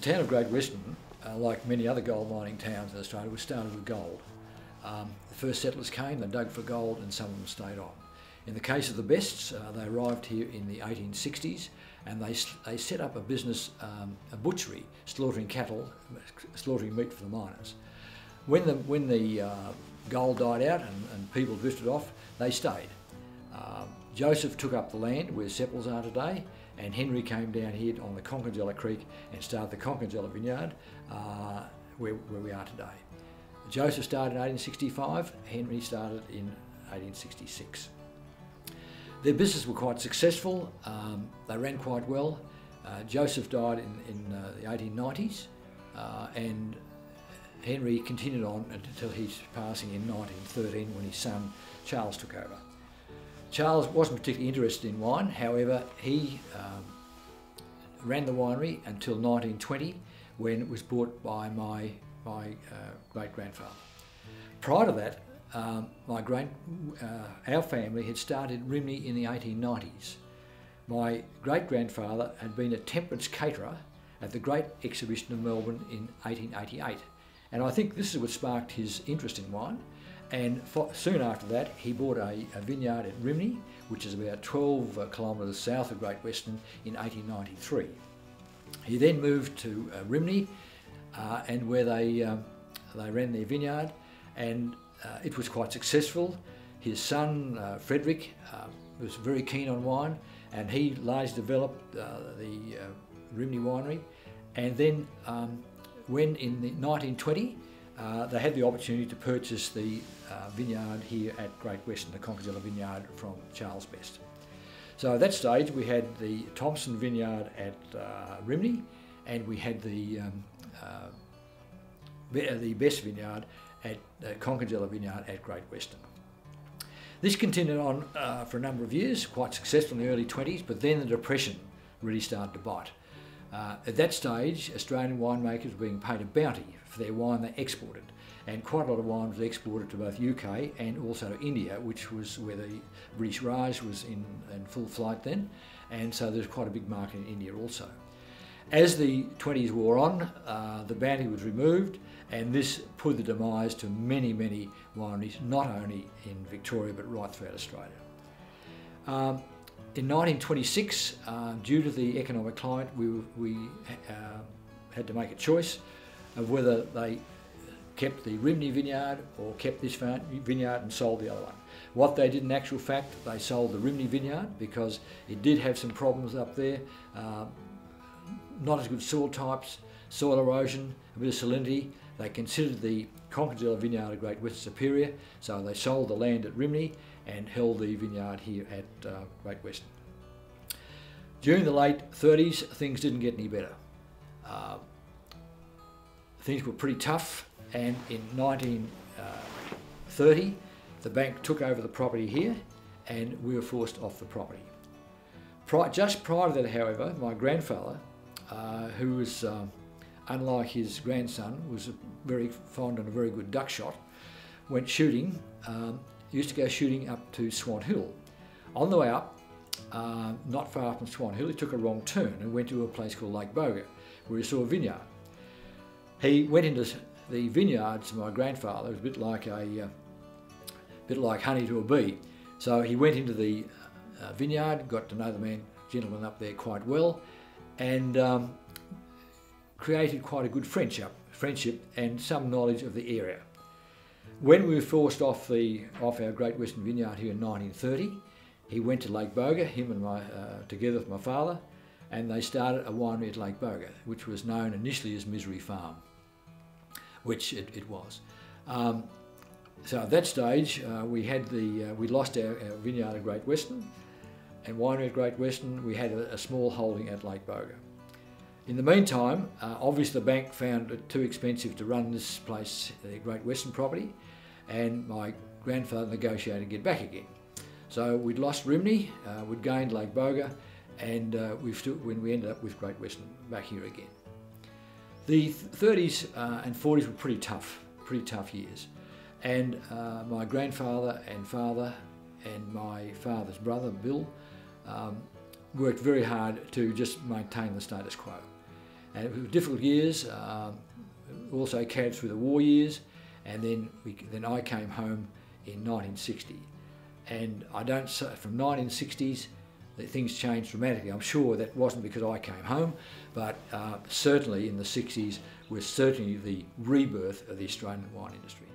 town of Great Western, like many other gold mining towns in Australia, was started with gold. The first settlers came, they dug for gold, and some of them stayed on. In the case of the Bests, they arrived here in the 1860s, and they set up a business, a butchery, slaughtering cattle, slaughtering meat for the miners. When the gold died out and people drifted off, they stayed. Joseph took up the land where Seppels are today, and Henry came down here on the Conkingella Creek and started the Conkingella Vineyard, where we are today. Joseph started in 1865, Henry started in 1866. Their business were quite successful, they ran quite well. Joseph died in the 1890s, and Henry continued on until his passing in 1913 when his son Charles took over. Charles wasn't particularly interested in wine, however he ran the winery until 1920 when it was bought by my great-grandfather. Prior to that, our family had started Rimney in the 1890s. My great-grandfather had been a temperance caterer at the Great Exhibition of Melbourne in 1888, and I think this is what sparked his interest in wine. And soon after that, he bought a vineyard at Rimney, which is about 12 kilometres south of Great Western, in 1893. He then moved to Rimney, and where they ran their vineyard, and it was quite successful. His son, Frederick, was very keen on wine, and he largely developed the Rimney winery. And then when in 1920, they had the opportunity to purchase the vineyard here at Great Western, the Conkingella Vineyard, from Charles Best. So at that stage we had the Thomson Vineyard at Rimney, and we had the Best Vineyard at Conkingella Vineyard at Great Western. This continued on for a number of years, quite successful in the early 20s, but then the Depression really started to bite. At that stage, Australian winemakers were being paid a bounty for their wine they exported, and quite a lot of wine was exported to both UK and also to India, which was where the British Raj was in full flight then, and so there's quite a big market in India also. As the 20s wore on, the bounty was removed, and this put the demise to many, many wineries, not only in Victoria but right throughout Australia. In 1926, due to the economic climate, we had to make a choice of whether they kept the Rimney vineyard or kept this vineyard and sold the other one. What they did in actual fact, they sold the Rimney vineyard because it did have some problems up there, not as good soil types, soil erosion, a bit of salinity. They considered the Conkingella Vineyard a Great Western superior, so they sold the land at Rimney and held the vineyard here at Great Western. During the late 30s, things didn't get any better. Things were pretty tough, and in 1930, the bank took over the property here, and we were forced off the property. Just prior to that, however, my grandfather, who was, unlike his grandson, was very fond and a very good duck shot, went shooting. Used to go shooting up to Swan Hill. On the way up, not far from Swan Hill, he took a wrong turn and went to a place called Lake Boga, where he saw a vineyard. He went into the vineyards of my grandfather. It was a bit like honey to a bee. So he went into the vineyard, got to know the gentleman up there quite well, and created quite a good friendship and some knowledge of the area. When we were forced off our Great Western Vineyard here in 1930, he went to Lake Boga, him and together with my father, and they started a winery at Lake Boga, which was known initially as Misery Farm, which it was. So at that stage, we lost our vineyard at Great Western, and winery at Great Western. We had a small holding at Lake Boga. In the meantime, obviously the bank found it too expensive to run this place, the Great Western property, and my grandfather negotiated to get back again. So we'd lost Rimney, we'd gained Lake Boga, and when we ended up with Great Western back here again. The 30s and 40s were pretty tough years, and my grandfather and father and my father's brother, Bill, worked very hard to just maintain the status quo. And it was difficult years, also carried through the war years, and then I came home in 1960. And I don't say from 1960s that things changed dramatically. I'm sure that wasn't because I came home, but certainly in the 60s was certainly the rebirth of the Australian wine industry.